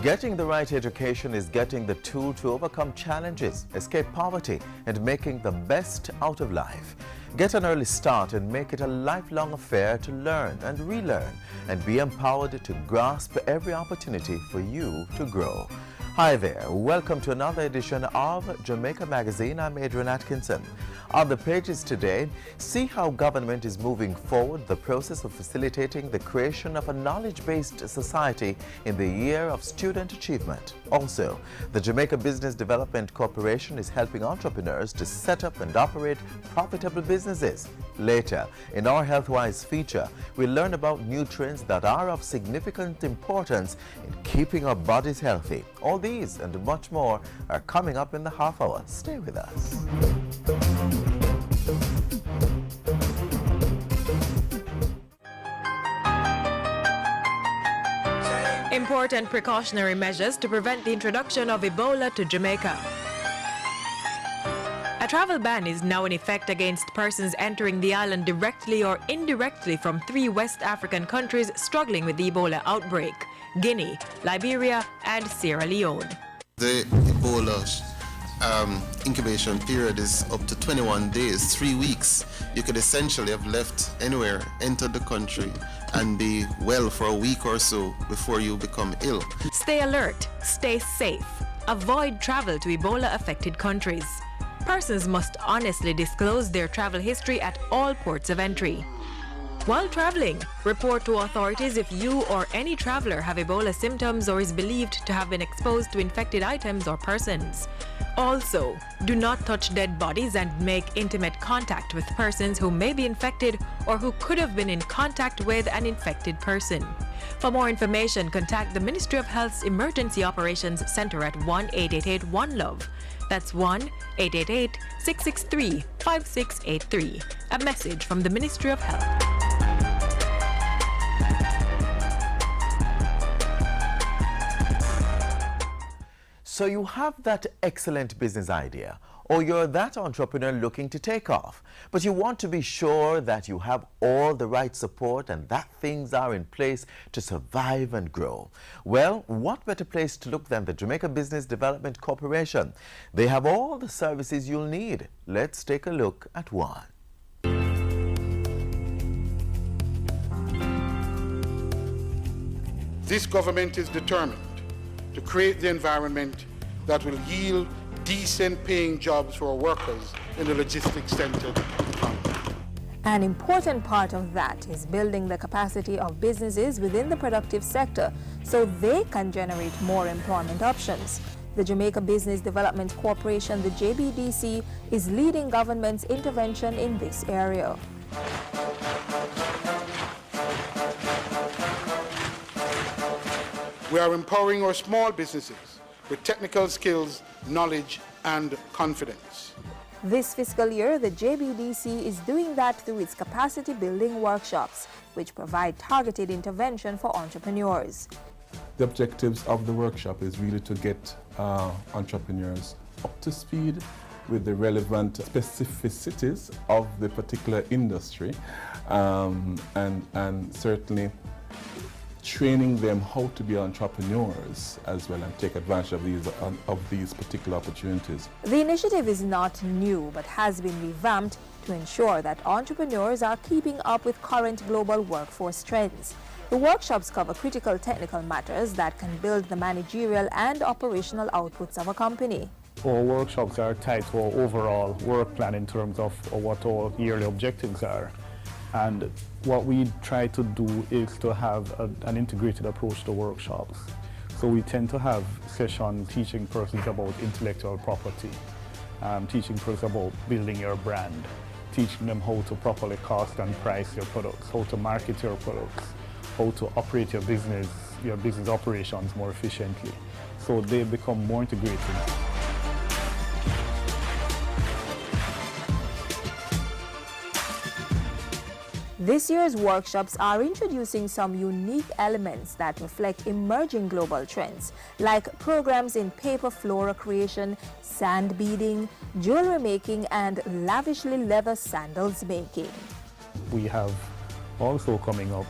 Getting the right education is getting the tool to overcome challenges, escape poverty, and making the best out of life. Get an early start and make it a lifelong affair to learn and relearn and be empowered to grasp every opportunity for you to grow. Hi there, welcome to another edition of Jamaica Magazine. I'm Adrian Atkinson. On the pages today, see how government is moving forward the process of facilitating the creation of a knowledge-based society in the year of student achievement. Also, the Jamaica Business Development Corporation is helping entrepreneurs to set up and operate profitable businesses. Later, in our HealthWise feature, we'll learn about new trends that are of significant importance in keeping our bodies healthy. All these and much more are coming up in the half hour. Stay with us. Important precautionary measures to prevent the introduction of Ebola to Jamaica. A travel ban is now in effect against persons entering the island directly or indirectly from 3 West African countries struggling with the Ebola outbreak: Guinea, Liberia, and Sierra Leone. The Ebola incubation period is up to 21 days, 3 weeks. You could essentially have left anywhere, entered the country, and be well for a week or so before you become ill. Stay alert, stay safe, avoid travel to Ebola-affected countries. Persons must honestly disclose their travel history at all ports of entry. While traveling, report to authorities if you or any traveler have Ebola symptoms or is believed to have been exposed to infected items or persons. Also, do not touch dead bodies and make intimate contact with persons who may be infected or who could have been in contact with an infected person. For more information, contact the Ministry of Health's Emergency Operations Center at 1-888-1-LOVE. That's 1-888-663-5683. A message from the Ministry of Health. So you have that excellent business idea, or you're that entrepreneur looking to take off, but you want to be sure that you have all the right support and that things are in place to survive and grow. Well, what better place to look than the Jamaica Business Development Corporation? They have all the services you'll need. Let's take a look at one. This government is determined to create the environment that will yield decent paying jobs for our workers in the logistics-centered economy. An important part of that is building the capacity of businesses within the productive sector so they can generate more employment options. The Jamaica Business Development Corporation, the JBDC, is leading government's intervention in this area. We are empowering our small businesses with technical skills, knowledge, and confidence. This fiscal year, the JBDC is doing that through its capacity building workshops, which provide targeted intervention for entrepreneurs. The objectives of the workshop is really to get entrepreneurs up to speed with the relevant specificities of the particular industry, and certainly training them how to be entrepreneurs as well and take advantage of these particular opportunities. The initiative is not new but has been revamped to ensure that entrepreneurs are keeping up with current global workforce trends. The workshops cover critical technical matters that can build the managerial and operational outputs of a company. Our workshops are tied to our overall work plan in terms of what our yearly objectives are. And what we try to do is to have an integrated approach to workshops. So we tend to have sessions teaching persons about intellectual property, teaching persons about building your brand, teaching them how to properly cost and price your products, how to market your products, how to operate your business operations more efficiently. So they become more integrated. This year's workshops are introducing some unique elements that reflect emerging global trends, like programs in paper floral creation, sand beading, jewelry making, and lavishly leather sandals making. We have also coming up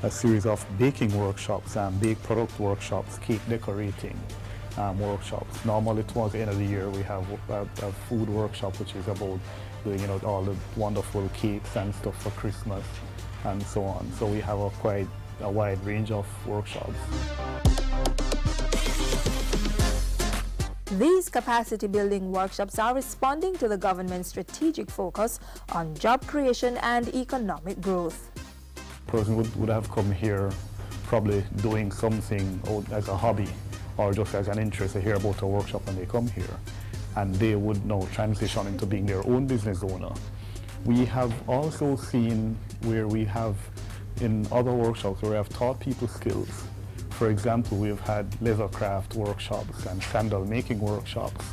a series of baking workshops and baked product workshops, cake decorating workshops. Normally towards the end of the year we have a food workshop which is about doing all the wonderful cakes and stuff for Christmas and so on. So we have quite a wide range of workshops. These capacity building workshops are responding to the government's strategic focus on job creation and economic growth. A person would have come here probably doing something as a hobby or just as an interest to hear about a workshop when they come here, and they would now transition into being their own business owner. We have also seen where we have in other workshops where we have taught people skills. For example, we've had leather craft workshops and sandal making workshops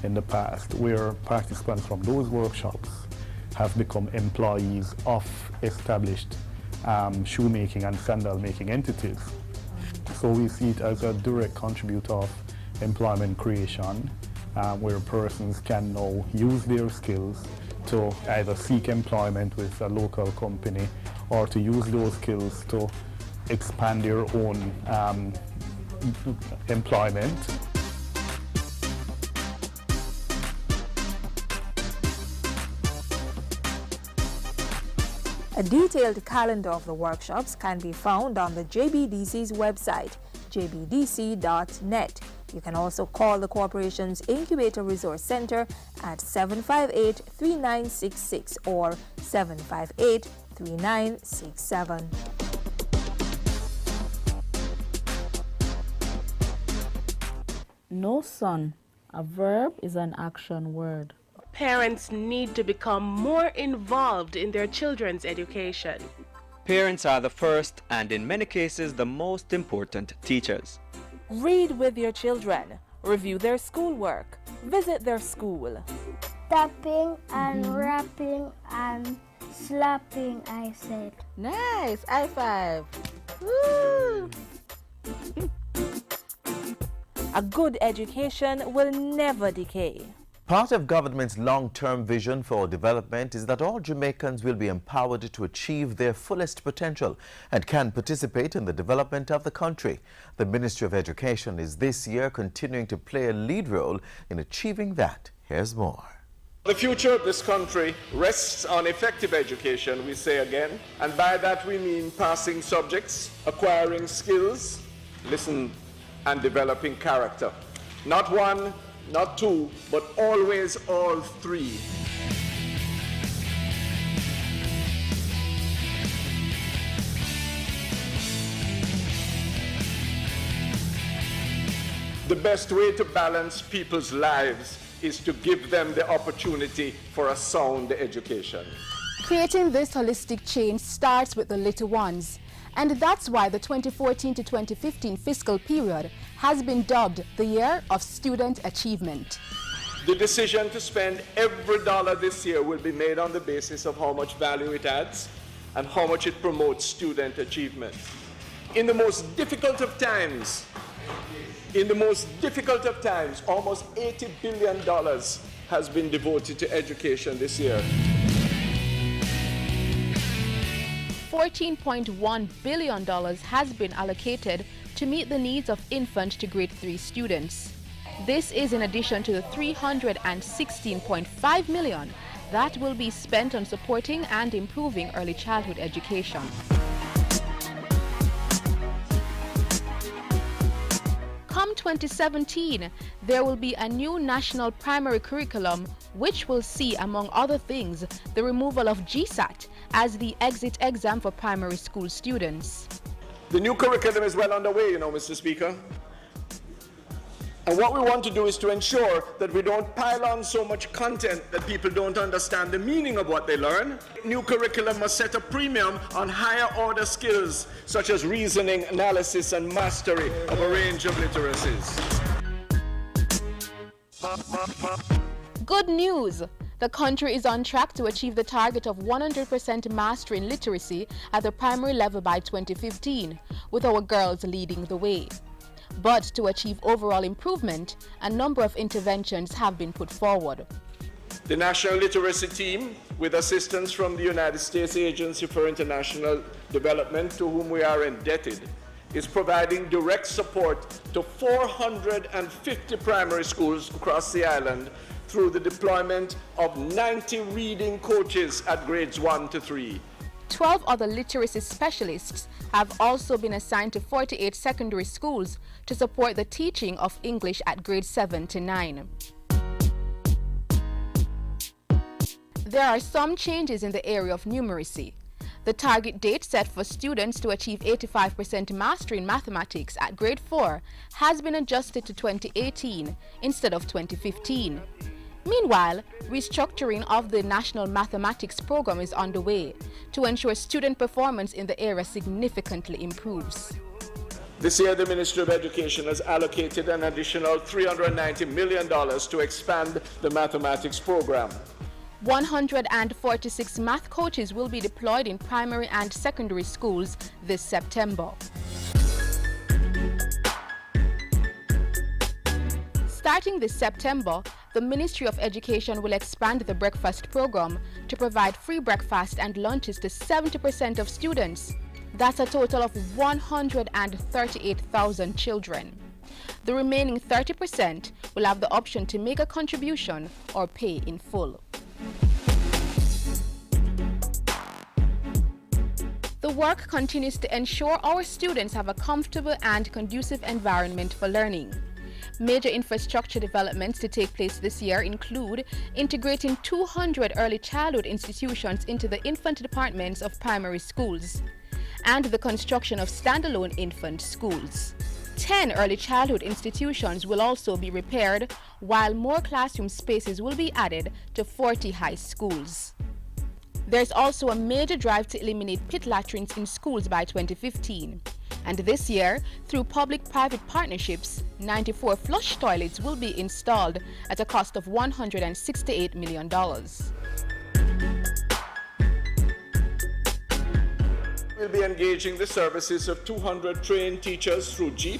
in the past where participants from those workshops have become employees of established shoemaking and sandal making entities. So we see it as a direct contributor of employment creation where persons can now use their skills to either seek employment with a local company or to use those skills to expand their own employment. A detailed calendar of the workshops can be found on the JBDC's website, jbdc.net. You can also call the corporation's Incubator Resource Center at 758-3966 or 758-3967. No, son. A verb is an action word. Parents need to become more involved in their children's education. Parents are the first and in many cases the most important teachers. Read with your children. Review their schoolwork. Visit their school. Tapping and rapping and slapping, I said. Nice! High five! Woo! A good education will never decay. Part of government's long-term vision for development is that all Jamaicans will be empowered to achieve their fullest potential and can participate in the development of the country. The Ministry of Education is this year continuing to play a lead role in achieving that. Here's more. The future of this country rests on effective education, we say again, and by that we mean passing subjects, acquiring skills, listen, and developing character. Not one, not two, but always all three. The best way to balance people's lives is to give them the opportunity for a sound education. Creating this holistic change starts with the little ones. And that's why the 2014 to 2015 fiscal period has been dubbed the Year of Student Achievement. The decision to spend every dollar this year will be made on the basis of how much value it adds and how much it promotes student achievement. In the most difficult of times, almost $80 billion has been devoted to education this year. $14.1 billion has been allocated to meet the needs of infant to grade 3 students. This is in addition to the $316.5 million that will be spent on supporting and improving early childhood education. Come 2017, there will be a new national primary curriculum which will see, among other things, the removal of GSAT as the exit exam for primary school students. The new curriculum is well underway, Mr. Speaker. And what we want to do is to ensure that we don't pile on so much content that people don't understand the meaning of what they learn. New curriculum must set a premium on higher order skills such as reasoning, analysis, and mastery of a range of literacies. Good news! The country is on track to achieve the target of 100% mastery in literacy at the primary level by 2015, with our girls leading the way. But to achieve overall improvement, a number of interventions have been put forward. The National Literacy Team, with assistance from the United States Agency for International Development, to whom we are indebted, is providing direct support to 450 primary schools across the island through the deployment of 90 reading coaches at grades 1 to 3. 12 other literacy specialists have also been assigned to 48 secondary schools to support the teaching of English at grades 7 to 9. There are some changes in the area of numeracy. The target date set for students to achieve 85% mastery in mathematics at grade 4 has been adjusted to 2018 instead of 2015. Meanwhile, restructuring of the National Mathematics Program is underway to ensure student performance in the area significantly improves. This year, the Ministry of Education has allocated an additional $390 million to expand the mathematics program. 146 math coaches will be deployed in primary and secondary schools this September. Starting this September, the Ministry of Education will expand the breakfast program to provide free breakfast and lunches to 70% of students. That's a total of 138,000 children. The remaining 30% will have the option to make a contribution or pay in full. The work continues to ensure our students have a comfortable and conducive environment for learning. Major infrastructure developments to take place this year include integrating 200 early childhood institutions into the infant departments of primary schools and the construction of standalone infant schools. 10 early childhood institutions will also be repaired, while more classroom spaces will be added to 40 high schools. There's also a major drive to eliminate pit latrines in schools by 2015. And this year, through public-private partnerships, 94 flush toilets will be installed at a cost of $168 million. We'll be engaging the services of 200 trained teachers through JEEP,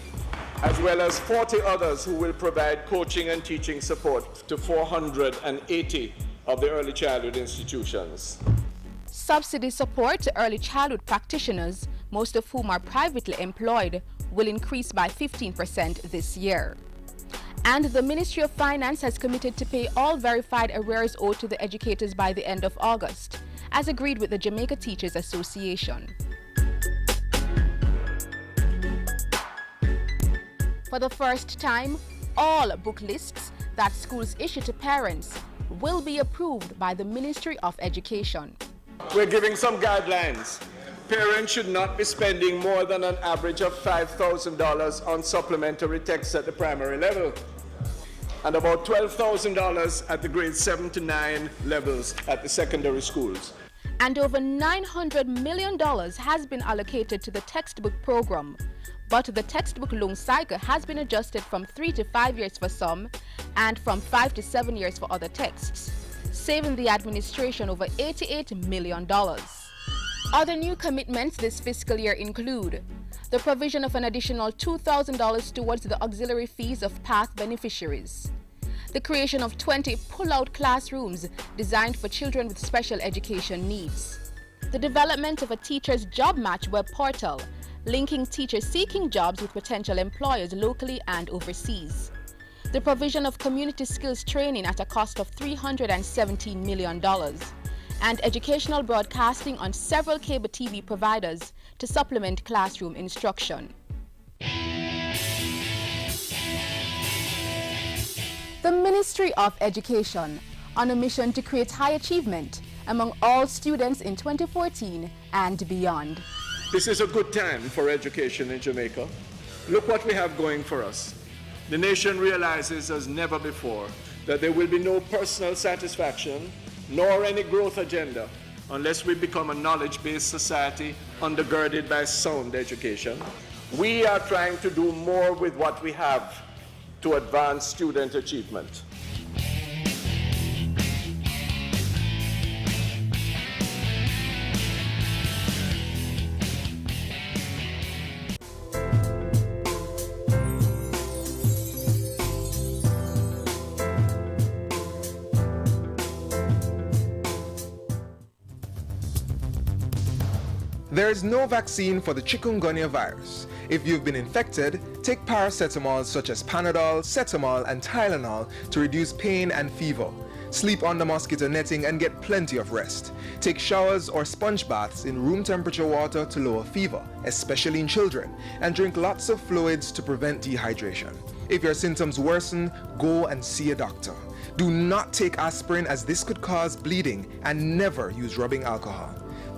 as well as 40 others who will provide coaching and teaching support to 480 of the early childhood institutions. Subsidy support to early childhood practitioners, most of whom are privately employed, will increase by 15% this year. And the Ministry of Finance has committed to pay all verified arrears owed to the educators by the end of August, as agreed with the Jamaica Teachers Association. For the first time, all book lists that schools issue to parents will be approved by the Ministry of Education. We're giving some guidelines. Parents should not be spending more than an average of $5,000 on supplementary texts at the primary level, and about $12,000 at the grades 7 to 9 levels at the secondary schools. And over $900 million has been allocated to the textbook program, but the textbook loan cycle has been adjusted from 3 to 5 years for some and from 5 to 7 years for other texts, saving the administration over $88 million. Other new commitments this fiscal year include the provision of an additional $2,000 towards the auxiliary fees of PATH beneficiaries, the creation of 20 pull-out classrooms designed for children with special education needs, the development of a teacher's job match web portal linking teachers seeking jobs with potential employers locally and overseas, the provision of community skills training at a cost of $317 million, and educational broadcasting on several cable TV providers to supplement classroom instruction. The Ministry of Education, on a mission to create high achievement among all students in 2014 and beyond. This is a good time for education in Jamaica. Look what we have going for us. The nation realizes as never before that there will be no personal satisfaction nor any growth agenda unless we become a knowledge-based society undergirded by sound education. We are trying to do more with what we have to advance student achievement. There is no vaccine for the chikungunya virus. If you've been infected, take paracetamol such as Panadol, Cetamol, and Tylenol to reduce pain and fever. Sleep under mosquito netting and get plenty of rest. Take showers or sponge baths in room temperature water to lower fever, especially in children, and drink lots of fluids to prevent dehydration. If your symptoms worsen, go and see a doctor. Do not take aspirin as this could cause bleeding, and never use rubbing alcohol.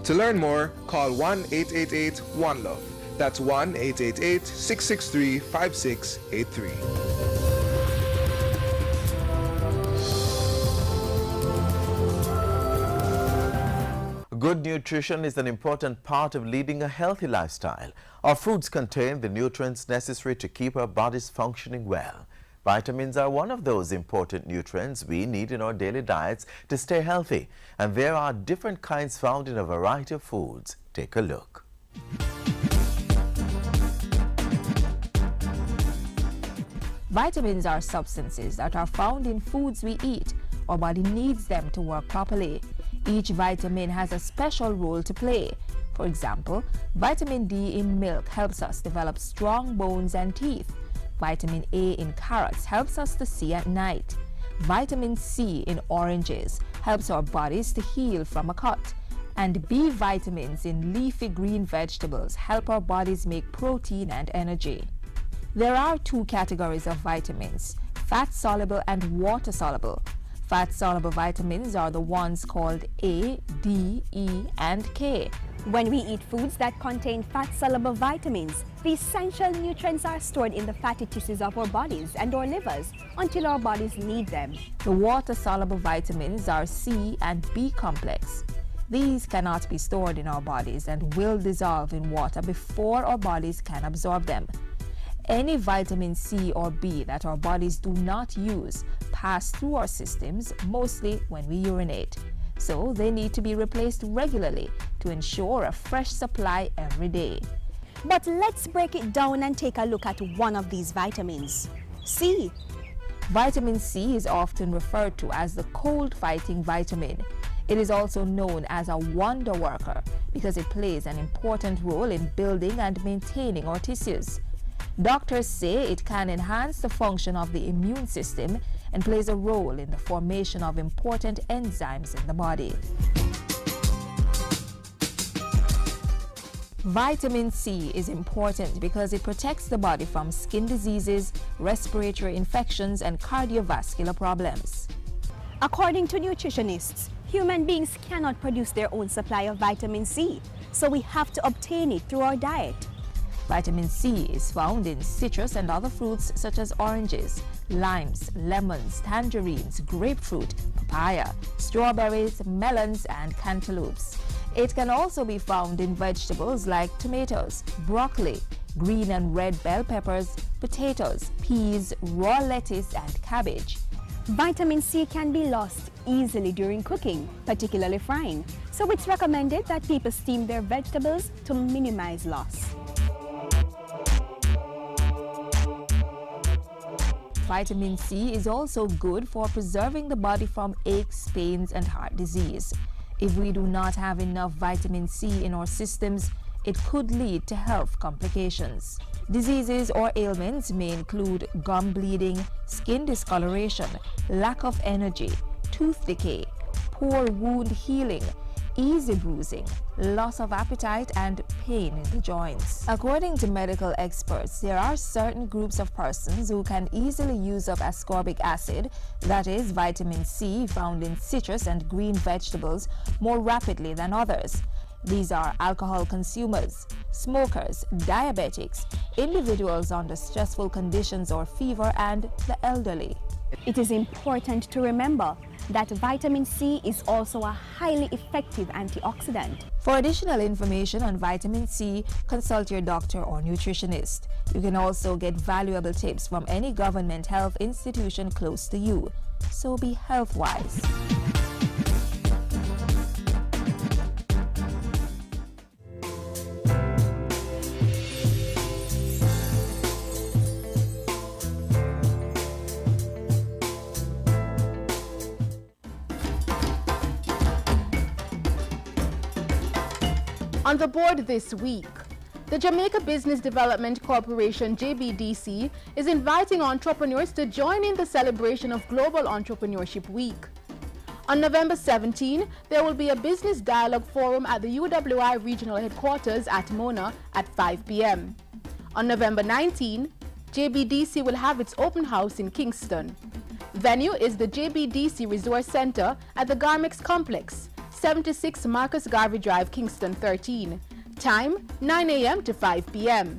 To learn more, call 1-888-1-LOVE. That's 1-888-663-5683. Good nutrition is an important part of leading a healthy lifestyle. Our foods contain the nutrients necessary to keep our bodies functioning well. Vitamins are one of those important nutrients we need in our daily diets to stay healthy. And there are different kinds found in a variety of foods. Take a look. Vitamins are substances that are found in foods we eat. Our body needs them to work properly. Each vitamin has a special role to play. For example, vitamin D in milk helps us develop strong bones and teeth. Vitamin A in carrots helps us to see at night. Vitamin C in oranges helps our bodies to heal from a cut. And B vitamins in leafy green vegetables help our bodies make protein and energy. There are two categories of vitamins, fat-soluble and water-soluble. Fat-soluble vitamins are the ones called A, D, E, and K. When we eat foods that contain fat-soluble vitamins, the essential nutrients are stored in the fatty tissues of our bodies and our livers until our bodies need them. The water-soluble vitamins are C and B complex. These cannot be stored in our bodies and will dissolve in water before our bodies can absorb them. Any vitamin C or B that our bodies do not use pass through our systems, mostly when we urinate. So they need to be replaced regularly to ensure a fresh supply every day. But let's break it down and take a look at one of these vitamins, C. Vitamin C is often referred to as the cold-fighting vitamin. It is also known as a wonder worker because it plays an important role in building and maintaining our tissues. Doctors say it can enhance the function of the immune system and plays a role in the formation of important enzymes in the body. Vitamin C is important because it protects the body from skin diseases, respiratory infections, and cardiovascular problems. According to nutritionists, human beings cannot produce their own supply of vitamin C, so we have to obtain it through our diet. Vitamin C is found in citrus and other fruits such as oranges, limes, lemons, tangerines, grapefruit, papaya, strawberries, melons, and cantaloupes. It can also be found in vegetables like tomatoes, broccoli, green and red bell peppers, potatoes, peas, raw lettuce, and cabbage. Vitamin C can be lost easily during cooking, particularly frying, so it's recommended that people steam their vegetables to minimize loss. Vitamin C is also good for preserving the body from aches, pains, and heart disease. If we do not have enough vitamin C in our systems, it could lead to health complications. Diseases or ailments may include gum bleeding, skin discoloration, lack of energy, tooth decay, poor wound healing, easy bruising, loss of appetite, and pain in the joints. According to medical experts, there are certain groups of persons who can easily use up ascorbic acid, that is vitamin C found in citrus and green vegetables, more rapidly than others. These are alcohol consumers, smokers, diabetics, individuals under stressful conditions or fever, and the elderly. It is important to remember that vitamin C is also a highly effective antioxidant. For additional information on vitamin C, consult your doctor or nutritionist. You can also get valuable tips from any government health institution close to you. So be health-wise. On the board this week, the Jamaica Business Development Corporation, JBDC, is inviting entrepreneurs to join in the celebration of Global Entrepreneurship Week. On November 17, there will be a business dialogue forum at the UWI regional headquarters at Mona at 5 p.m. On November 19, JBDC will have its open house in Kingston. Venue is the JBDC Resource Center at the Garmex Complex, 76 Marcus Garvey Drive, Kingston 13. Time 9 a.m. to 5 p.m.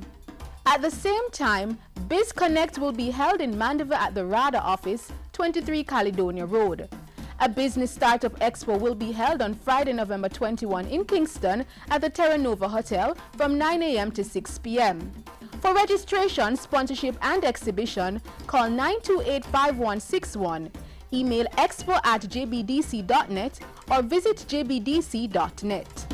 At the same time, BizConnect will be held in Mandeville at the RADA office, 23 Caledonia Road. A business startup expo will be held on Friday, November 21 in Kingston at the Terra Nova Hotel from 9 a.m. to 6 p.m. For registration, sponsorship and exhibition, call 928-5161, email expo@jbdc.net or visit jbdc.net.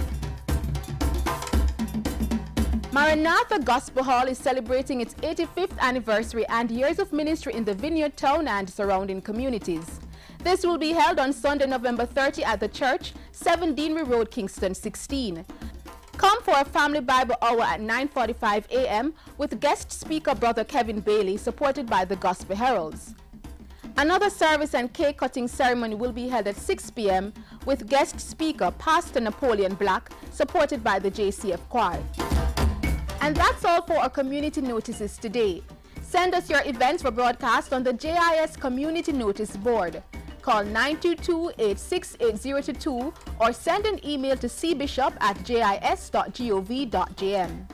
Maranatha Gospel Hall is celebrating its 85th anniversary and years of ministry in the Vineyard Town and surrounding communities. This will be held on Sunday, November 30 at the church, 7 Deanery Road, Kingston 16. Come for a family Bible hour at 9:45 a.m. with guest speaker Brother Kevin Bailey, supported by the Gospel Heralds. Another service and cake cutting ceremony will be held at 6 p.m. with guest speaker Pastor Napoleon Black, supported by the JCF Choir. And that's all for our community notices today. Send us your events for broadcast on the JIS Community Notice Board. Call 922-86802 or send an email to cbishop@jis.gov.jm.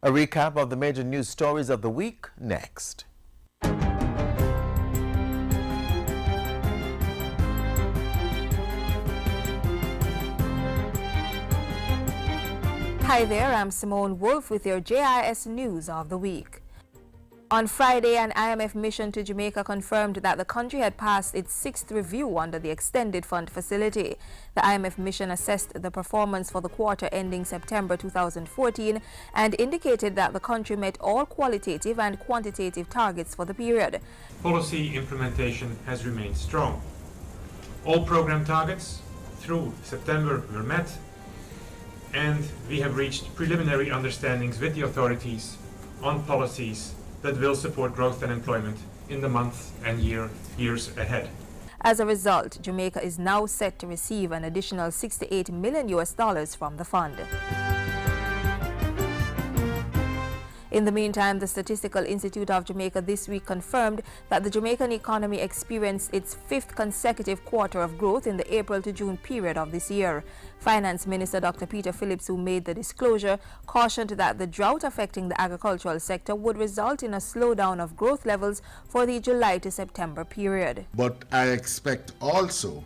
A recap of the major news stories of the week next. Hi there, I'm Simone Wolf with your JIS News of the Week. On Friday, an IMF mission to Jamaica confirmed that the country had passed its 6th review under the Extended Fund Facility. The IMF mission assessed the performance for the quarter ending September 2014 and indicated that the country met all qualitative and quantitative targets for the period. Policy implementation has remained strong. All program targets through September were met, and we have reached preliminary understandings with the authorities on policies that will support growth and employment in the months and years ahead. As a result, Jamaica is now set to receive an additional $68 million from the fund. In the meantime, the Statistical Institute of Jamaica this week confirmed that the Jamaican economy experienced its 5th consecutive quarter of growth in the April to June period of this year. Finance Minister Dr. Peter Phillips, who made the disclosure, cautioned that the drought affecting the agricultural sector would result in a slowdown of growth levels for the July to September period. But I expect also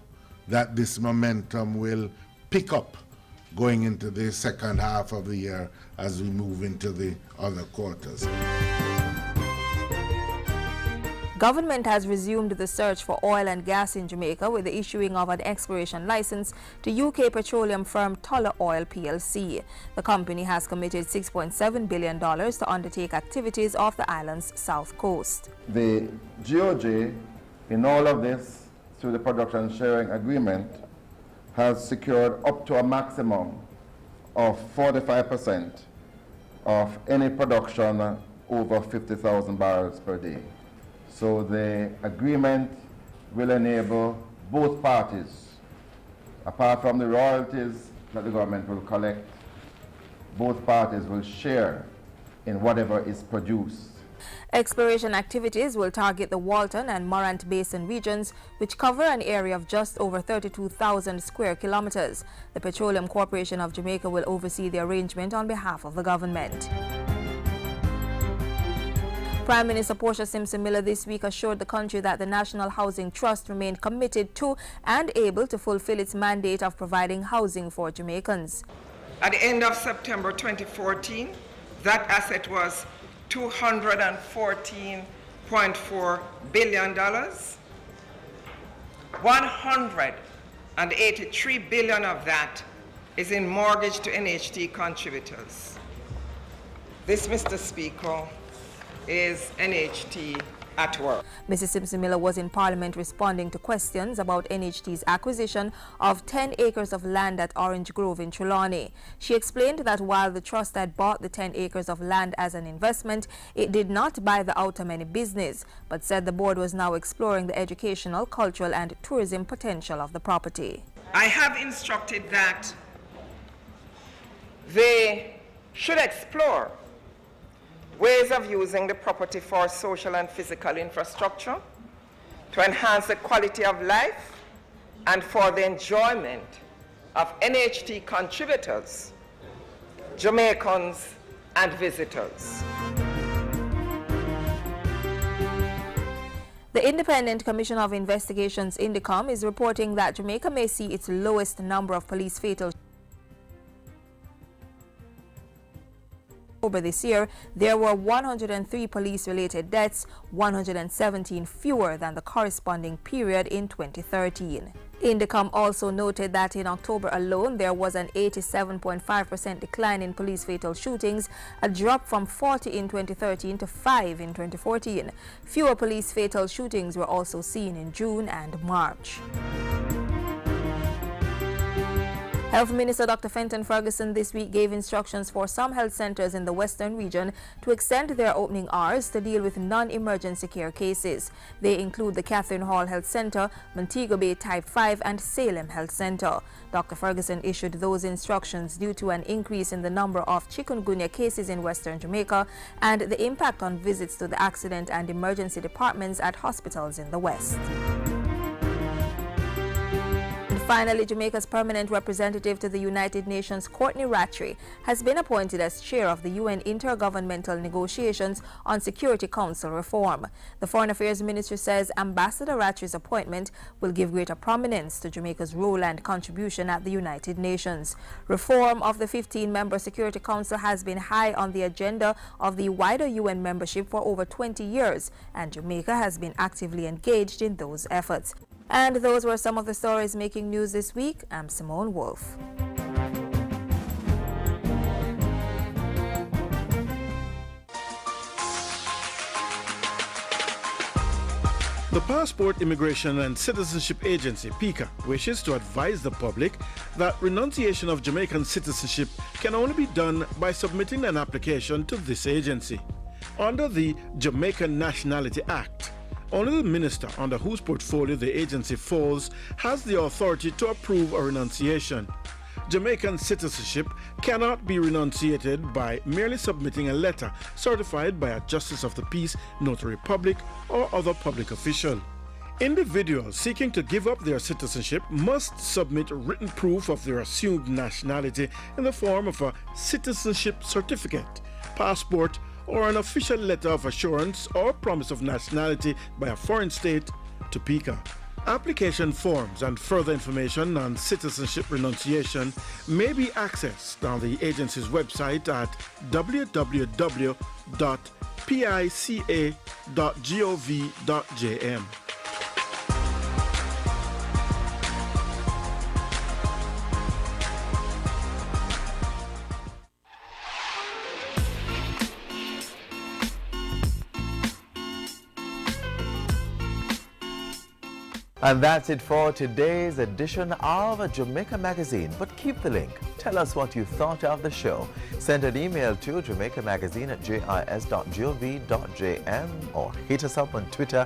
that this momentum will pick up going into the second half of the year as we move into the other quarters. Government has resumed the search for oil and gas in Jamaica with the issuing of an exploration license to UK petroleum firm Tullow Oil plc. The company has committed $6.7 billion to undertake activities off the island's south coast. The GOJ, in all of this, through the production sharing agreement, has secured up to a maximum of 45% of any production over 50,000 barrels per day. So the agreement will enable both parties, apart from the royalties that the government will collect, both parties will share in whatever is produced. Exploration activities will target the Walton and Morant Basin regions, which cover an area of just over 32,000 square kilometers. The Petroleum Corporation of Jamaica will oversee the arrangement on behalf of the government. Prime Minister Portia Simpson Miller this week assured the country that the National Housing Trust remained committed to and able to fulfill its mandate of providing housing for Jamaicans. At the end of September 2014, that asset was $214.4 billion. $183 billion of that is in mortgage to NHT contributors. This, Mr. Speaker, is NHT at work. Mrs. Simpson-Miller was in Parliament responding to questions about NHT's acquisition of 10 acres of land at Orange Grove in Trelawney. She explained that while the trust had bought the 10 acres of land as an investment, it did not buy the Outermany business, but said the board was now exploring the educational, cultural and tourism potential of the property. I have instructed that they should explore ways of using the property for social and physical infrastructure to enhance the quality of life and for the enjoyment of NHT contributors, Jamaicans and visitors. The Independent Commission of Investigations, INDECOM, is reporting that Jamaica may see its lowest number of police fatal October this year. There were 103 police-related deaths, 117 fewer than the corresponding period in 2013. INDECOM also noted that in October alone, there was an 87.5% decline in police fatal shootings, a drop from 40 in 2013 to 5 in 2014. Fewer police fatal shootings were also seen in June and March. Health Minister Dr. Fenton Ferguson this week gave instructions for some health centers in the Western region to extend their opening hours to deal with non-emergency care cases. They include the Catherine Hall Health Center, Montego Bay Type 5 and Salem Health Center. Dr. Ferguson issued those instructions due to an increase in the number of chikungunya cases in Western Jamaica and the impact on visits to the accident and emergency departments at hospitals in the West. Finally, Jamaica's permanent representative to the United Nations, Courtney Rattray, has been appointed as chair of the UN Intergovernmental Negotiations on Security Council reform. The Foreign Affairs Ministry says Ambassador Rattray's appointment will give greater prominence to Jamaica's role and contribution at the United Nations. Reform of the 15-member Security Council has been high on the agenda of the wider UN membership for over 20 years, and Jamaica has been actively engaged in those efforts. And those were some of the stories making news this week. I'm Simone Wolf. The Passport, Immigration and Citizenship Agency, PICA, wishes to advise the public that renunciation of Jamaican citizenship can only be done by submitting an application to this agency. Under the Jamaican Nationality Act, only the minister under whose portfolio the agency falls has the authority to approve a renunciation. Jamaican citizenship cannot be renunciated by merely submitting a letter certified by a Justice of the Peace, Notary Public, or other public official. Individuals seeking to give up their citizenship must submit written proof of their assumed nationality in the form of a citizenship certificate, passport, or an official letter of assurance or promise of nationality by a foreign state to PICA. Application forms and further information on citizenship renunciation may be accessed on the agency's website at www.pica.gov.jm. And that's it for today's edition of Jamaica Magazine. But keep the link. Tell us what you thought of the show. Send an email to jamaicamagazine@jis.gov.jm or hit us up on Twitter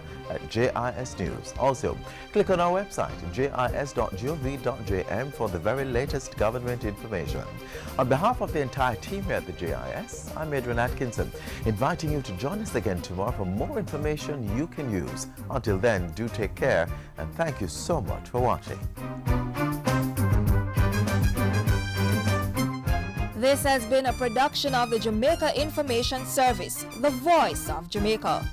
@JISNews. Also, click on our website, jis.gov.jm, for the very latest government information. On behalf of the entire team here at the JIS, I'm Adrian Atkinson, inviting you to join us again tomorrow for more information you can use. Until then, do take care, and thank you so much for watching. This has been a production of the Jamaica Information Service, the voice of Jamaica.